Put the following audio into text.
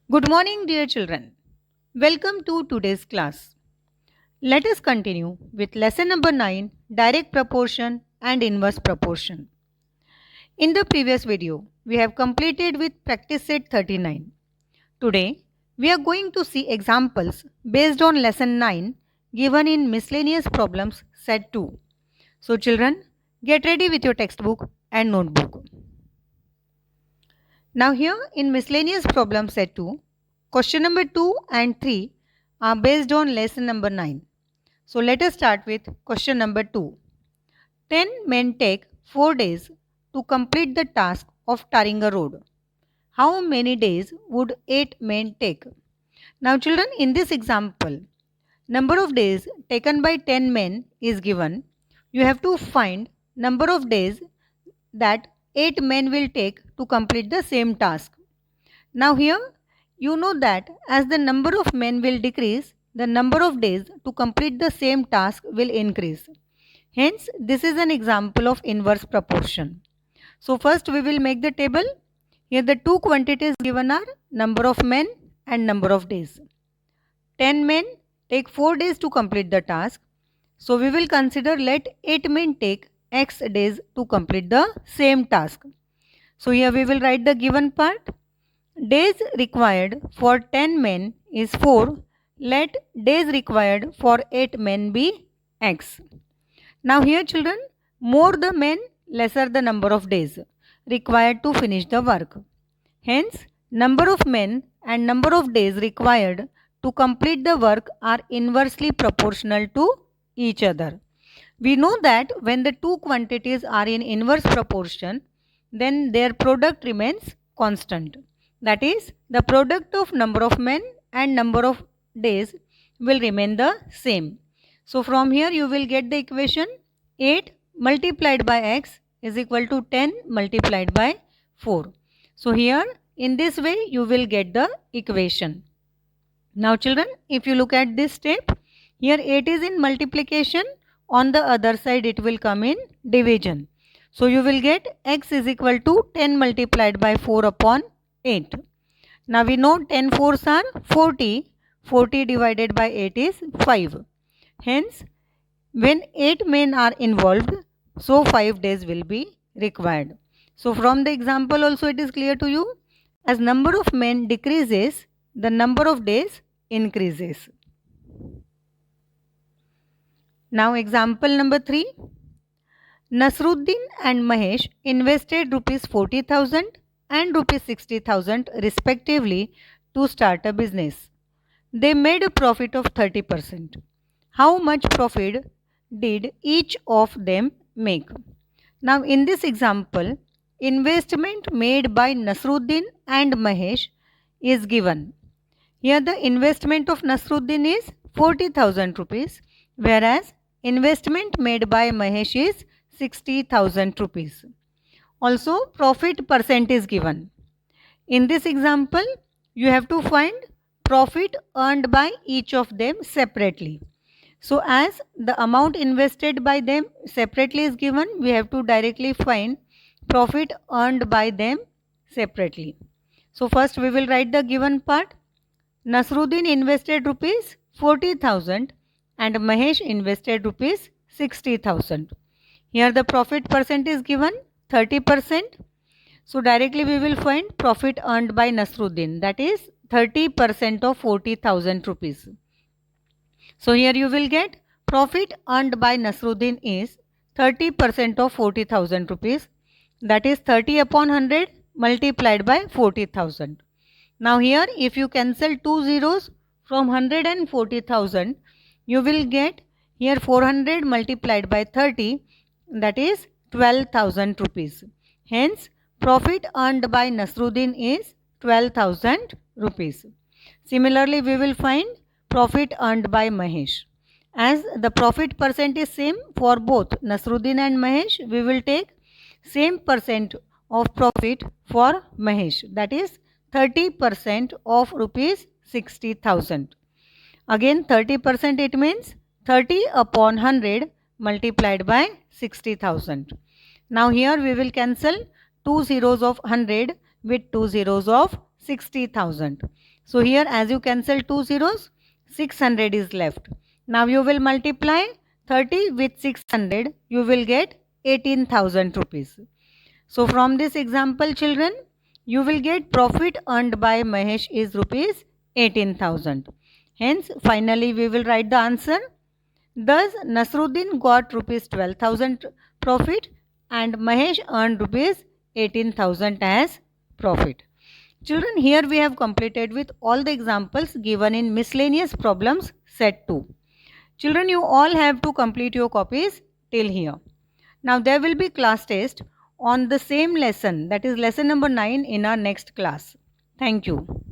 Good morning, dear children. Welcome to today's class. Let us continue with lesson number 9, direct proportion and inverse proportion. In the previous video, we have completed with practice set 39. Today, we are going to see examples based on lesson 9 given in miscellaneous problems set 2. So children, get ready with your textbook and notebook. Now here in miscellaneous problem set 2, question number 2 and 3 are based on lesson number 9. So let us start with question number 2. 10 men take 4 days to complete the task of tarring a road. How many days would 8 men take? Now children, in this example, number of days taken by 10 men is given. You have to find number of days that 8 men will take to complete the same task. Now here you know that as the number of men will decrease, the number of days to complete the same task will increase. Hence, this is an example of inverse proportion. So first we will make the table. Here the two quantities given are number of men and number of days. 10 men take 4 days to complete the task. So we will consider let 8 men take x days to complete the same task. So here we will write the given part. Days required for 10 men is 4. Let days required for 8 men be x. Now here children, more the men, lesser the number of days required to finish the work. Hence, number of men and number of days required to complete the work are inversely proportional to each other. We know that when the two quantities are in inverse proportion, then their product remains constant. That is, the product of number of men and number of days will remain the same. So from here you will get the equation 8 multiplied by x is equal to 10 multiplied by 4. So here in this way you will get the equation. Now children, if you look at this step, here 8 is in multiplication, on the other side it will come in division. So you will get x is equal to 10 multiplied by 4 upon 8. Now we know 10 fours are 40. 40 divided by 8 is 5. Hence, when 8 men are involved, so 5 days will be required. So from the example also it is clear to you, as number of men decreases, the number of days increases. Now example number 3. Nasruddin and Mahesh invested rupees 40,000 and rupees 60,000 respectively to start a business. They made a profit of 30%. How much profit did each of them make? Now in this example, investment made by Nasruddin and Mahesh is given. Here the investment of Nasruddin is 40,000 rupees, whereas investment made by Mahesh is 60,000 rupees. Also profit percent is given. In this example, you have to find profit earned by each of them separately. So as the amount invested by them separately is given, we have to directly find profit earned by them separately. So first we will write the given part. Nasruddin invested rupees 40,000 and Mahesh invested rupees 60,000. Here the profit percent is given 30%. So directly we will find profit earned by Nasruddin, that is 30% of 40,000 rupees. So here you will get profit earned by Nasruddin is 30% of 40,000 rupees, that is 30 upon 100 multiplied by 40,000. Now here if you cancel two zeros from 100 and 40,000, you will get here 400 multiplied by 30, that is 12,000 rupees. Hence profit earned by Nasruddin is 12,000 rupees. Similarly, we will find profit earned by Mahesh. As the profit percent is same for both Nasruddin and Mahesh, we will take same percent of profit for Mahesh, that is 30% of rupees 60,000. Again 30% it means 30 upon 100 multiplied by 60,000. Now here we will cancel two zeros of 100 with two zeros of 60,000. So here as you cancel 2 zeros, 600 is left. Now you will multiply 30 with 600, you will get 18,000 rupees. So from this example, children, you will get profit earned by Mahesh is rupees 18,000. Hence, finally we will write the answer. Thus, Nasruddin got rupees 12,000 profit and Mahesh earned rupees 18,000 as profit. Children, here we have completed with all the examples given in miscellaneous problems set 2. Children, you all have to complete your copies till here. Now there will be class test on the same lesson, that is lesson number 9, in our next class. Thank you.